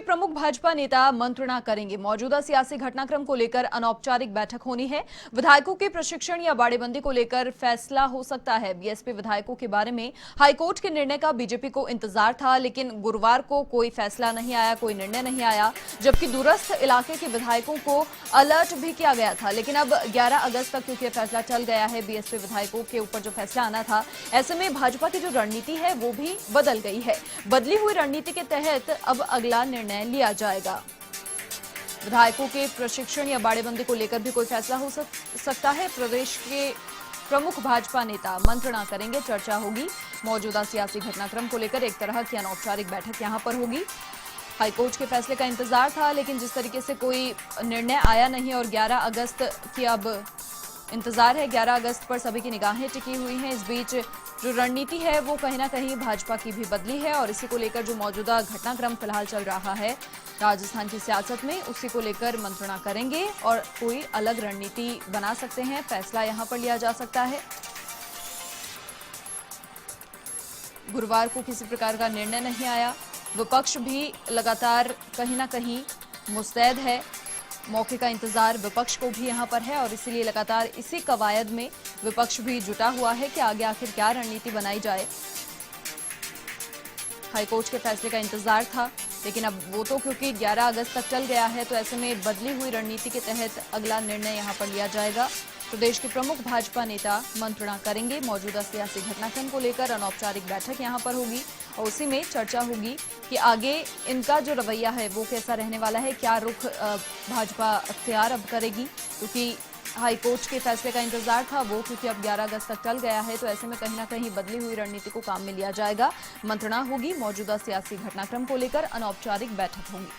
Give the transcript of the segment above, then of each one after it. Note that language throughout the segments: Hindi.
प्रमुख भाजपा नेता मंत्रणा करेंगे। मौजूदा सियासी घटनाक्रम को लेकर अनौपचारिक बैठक होनी है। विधायकों के प्रशिक्षण या बाड़ेबंदी को लेकर फैसला हो सकता है। बीएसपी विधायकों के बारे में हाईकोर्ट के निर्णय का बीजेपी को इंतजार था, लेकिन गुरुवार को कोई फैसला नहीं आया, कोई निर्णय नहीं आया, जबकि दूरस्थ इलाके के विधायकों को अलर्ट भी किया गया था। लेकिन अब 11 अगस्त तक क्योंकि फैसला चल गया है, बीएसपी विधायकों के ऊपर जो फैसला आना था, ऐसे में भाजपा की जो रणनीति है वो भी बदल गई है। बदली हुई रणनीति के तहत अब अगला निर्णय लिया जाएगा। विधायकों के प्रशिक्षण या बाड़ेबंदी को लेकर भी कोई फैसला हो सकता है। प्रदेश के प्रमुख भाजपा नेता मंत्रणा करेंगे, चर्चा होगी। मौजूदा सियासी घटनाक्रम को लेकर एक तरह की अनौपचारिक बैठक यहां पर होगी। हाईकोर्ट के फैसले का इंतजार था, लेकिन जिस तरीके से कोई निर्णय आया नहीं और 11 अगस्त की अब इंतजार है। 11 अगस्त पर सभी की निगाहें टिकी हुई हैं। इस बीच जो रणनीति है वो कहीं ना कहीं भाजपा की भी बदली है और इसी को लेकर जो मौजूदा घटनाक्रम फिलहाल चल रहा है राजस्थान की सियासत में, उसी को लेकर मंत्रणा करेंगे और कोई अलग रणनीति बना सकते हैं। फैसला यहां पर लिया जा सकता है। गुरुवार को किसी प्रकार का निर्णय नहीं आया। विपक्ष भी लगातार कहीं ना कहीं मुस्तैद है। मौके का इंतजार विपक्ष को भी यहां पर है और इसीलिए लगातार इसी कवायद में विपक्ष भी जुटा हुआ है कि आगे आखिर क्या रणनीति बनाई जाए। हाईकोर्ट के फैसले का इंतजार था, लेकिन अब वो तो क्योंकि 11 अगस्त तक चल गया है, तो ऐसे में बदली हुई रणनीति के तहत अगला निर्णय यहां पर लिया जाएगा। प्रदेश के प्रमुख भाजपा नेता मंत्रणा करेंगे। मौजूदा सियासी घटनाक्रम को लेकर अनौपचारिक बैठक यहां पर होगी और उसी में चर्चा होगी कि आगे इनका जो रवैया है वो कैसा रहने वाला है, क्या रुख भाजपा अख्तियार अब करेगी, क्योंकि हाईकोर्ट के फैसले का इंतजार था वो क्योंकि अब 11 अगस्त तक चल गया है, तो ऐसे में कहीं ना कहीं बदली हुई रणनीति को काम में लिया जाएगा। मंत्रणा होगी, मौजूदा सियासी घटनाक्रम को लेकर अनौपचारिक बैठक होगी।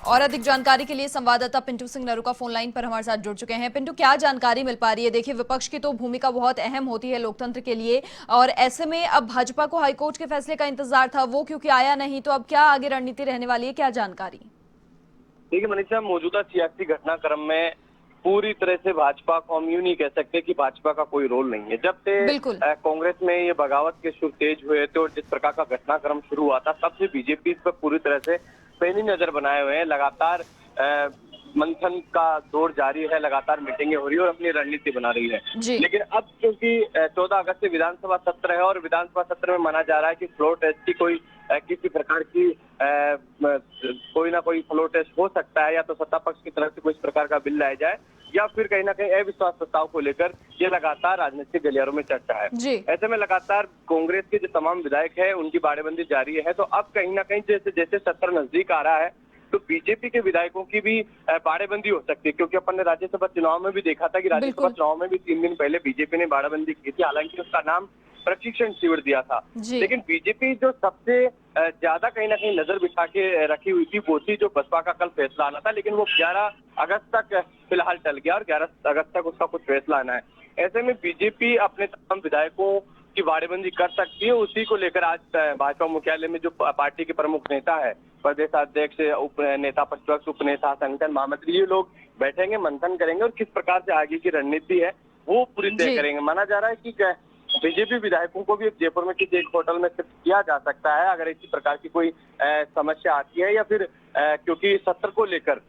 और अधिक जानकारी के लिए संवाददाता पिंटू सिंह नरूका फोन लाइन पर हमारे साथ जुड़ चुके हैं। पिंटू, क्या जानकारी मिल पा रही है? देखिए, विपक्ष की तो भूमिका बहुत अहम होती है लोकतंत्र के लिए और ऐसे में अब भाजपा को हाईकोर्ट के फैसले का इंतजार था, वो क्योंकि आया नहीं, तो अब क्या आगे रणनीति रहने वाली है, क्या जानकारी? देखिए मनीषा, मौजूदा सियासी घटनाक्रम में पूरी तरह से भाजपा को हम यूं नहीं कह सकते कि भाजपा का कोई रोल नहीं है। जब से कांग्रेस में ये बगावत के सुर तेज हुए थे और जिस प्रकार का घटनाक्रम शुरू हुआ था, तब से बीजेपी इस पर पूरी तरह से पैनी नजर बनाए हुए हैं। लगातार मंथन का दौर जारी है, लगातार मीटिंगें हो रही है और अपनी रणनीति बना रही है। लेकिन अब क्योंकि 14 अगस्त से विधानसभा सत्र है और विधानसभा सत्र में माना जा रहा है कि फ्लोर टेस्ट की कोई किसी प्रकार की कोई ना कोई फ्लोर टेस्ट हो सकता है, या तो सत्ता पक्ष की तरफ से कोई इस प्रकार का बिल लाया जाए या फिर कहीं ना कहीं अविश्वास प्रस्ताव को लेकर ये लगातार राजनीतिक गलियारों में चर्चा है। ऐसे में लगातार कांग्रेस के जो तमाम विधायक है उनकी बाड़ेबंदी जारी है। तो अब कहीं ना कहीं जैसे जैसे सत्र नजदीक आ रहा है, तो बीजेपी के विधायकों की भी बाड़ेबंदी हो सकती है, क्योंकि अपन ने राज्यसभा चुनाव में भी देखा था कि राज्यसभा चुनाव में भी 3 दिन पहले बीजेपी ने बाड़ेबंदी की थी, हालांकि उसका नाम प्रशिक्षण शिविर दिया था। लेकिन बीजेपी जो सबसे ज्यादा कहीं ना कहीं नजर बिठा के रखी हुई थी वो थी जो बसपा का कल फैसला आना था, लेकिन वो 11 अगस्त तक फिलहाल टल गया और 11 अगस्त तक उसका कुछ फैसला आना है। ऐसे में बीजेपी अपने तमाम विधायकों की बाड़ेबंदी कर सकती है। उसी को लेकर आज भाजपा मुख्यालय में जो पार्टी के प्रमुख नेता है, प्रदेश अध्यक्ष, उप नेता प्रतिपक्ष, उप नेता, संगठन महामंत्री, ये लोग बैठेंगे, मंथन करेंगे और किस प्रकार से आगे की रणनीति है वो पूरी तय करेंगे। माना जा रहा है कि बीजेपी विधायकों को भी जयपुर में किसी एक होटल में शिफ्ट किया जा सकता है अगर इसी प्रकार की कोई समस्या आती है, या फिर क्योंकि सत्र को लेकर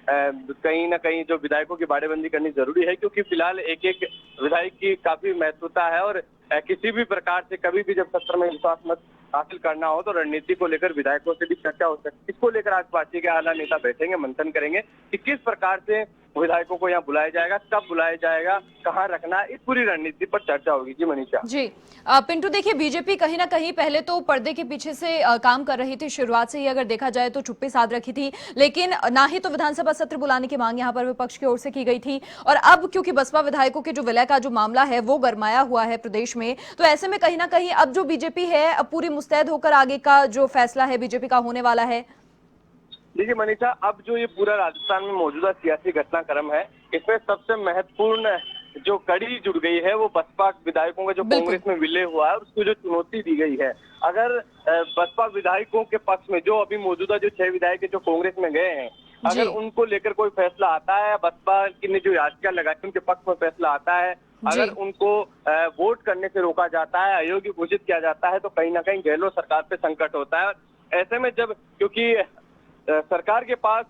कहीं ना कहीं जो विधायकों की बाड़ेबंदी करनी जरूरी है, क्योंकि फिलहाल एक एक विधायक की काफी महत्वता है और किसी भी प्रकार से कभी भी जब सत्र में विश्वास मत हासिल करना हो तो रणनीति को लेकर विधायकों से भी चर्चा हो सकती है। इसको लेकर आज पार्टी के आला नेता बैठेंगे, मंथन करेंगे कि किस प्रकार से विधायकों को यहाँ बुलाया जाएगा, कब बुलाया जाएगा, कहाँ रखना, इस पूरी रणनीति पर चर्चा होगी। जी मनीषा। जी पिंटू, देखिए, बीजेपी कहीं ना कहीं पहले तो पर्दे के पीछे से काम कर रही थी। शुरुआत से ही अगर देखा जाए तो चुप्पी साध रखी थी, लेकिन ना ही तो विधानसभा सत्र बुलाने की मांग यहाँ पर विपक्ष की ओर से की गई थी और अब क्योंकि बसपा विधायकों के जो विलय का जो मामला है वो गरमाया हुआ है प्रदेश में, तो ऐसे में कहीं ना कहीं अब जो बीजेपी है अब पूरी मुस्तैद होकर आगे का जो फैसला है बीजेपी का होने वाला है। देखिए मनीषा, अब जो ये पूरा राजस्थान में मौजूदा सियासी घटनाक्रम है, इसमें सबसे महत्वपूर्ण जो कड़ी जुड़ गई है वो बसपा विधायकों का जो कांग्रेस में विलय हुआ है उसको जो चुनौती दी गई है। अगर बसपा विधायकों के पक्ष में जो अभी मौजूदा जो 6 विधायक जो कांग्रेस में गए हैं, अगर उनको लेकर कोई फैसला आता है, बसपा की ने जो याचिका लगाई उनके पक्ष में फैसला आता है, अगर उनको वोट करने से रोका जाता है, अयोग्य घोषित किया जाता है, तो कहीं ना कहीं गहलोत सरकार पे संकट होता है। ऐसे में जब क्योंकि सरकार के पास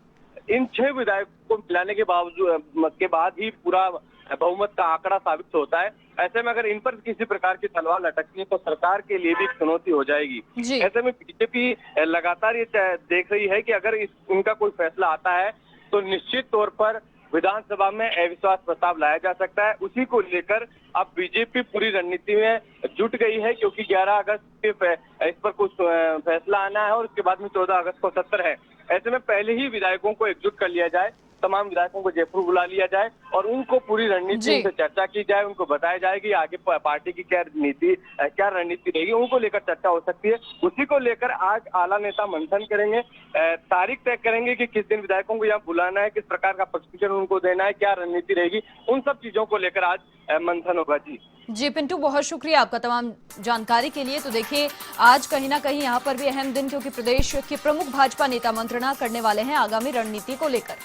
इन 6 विधायकों को मिलाने के बाद ही पूरा बहुमत का आंकड़ा साबित होता है। ऐसे में अगर इन पर किसी प्रकार की तलवार लटकती है तो सरकार के लिए भी चुनौती हो जाएगी। ऐसे में बीजेपी लगातार ये देख रही है कि अगर उनका कोई फैसला आता है तो निश्चित तौर पर विधानसभा में अविश्वास प्रस्ताव लाया जा सकता है। उसी को लेकर अब बीजेपी पूरी रणनीति में जुट गई है, क्योंकि 11 अगस्त इस पर कुछ फैसला आना है और उसके बाद में 14 अगस्त को सत्र है। ऐसे में पहले ही विधायकों को एकजुट कर लिया जाए, तमाम विधायकों को जयपुर बुला लिया जाए और उनको पूरी रणनीति से चर्चा की जाए, उनको बताया जाए कि आगे पार्टी की क्या रणनीति रहेगी, उनको लेकर चर्चा हो सकती है। उसी को लेकर आज आला नेता मंथन करेंगे, तारीख तय करेंगे कि किस दिन विधायकों को यहाँ बुलाना है, किस प्रकार का प्रशिक्षण उनको देना है, क्या रणनीति रहेगी, उन सब चीजों को लेकर आज मंथन होगा। जी पिंटू, बहुत शुक्रिया आपका तमाम जानकारी के लिए। तो देखिए, आज कहीं ना कहीं यहाँ पर भी अहम दिन, क्योंकि प्रदेश के प्रमुख भाजपा नेता मंत्रणा करने वाले हैं आगामी रणनीति को लेकर।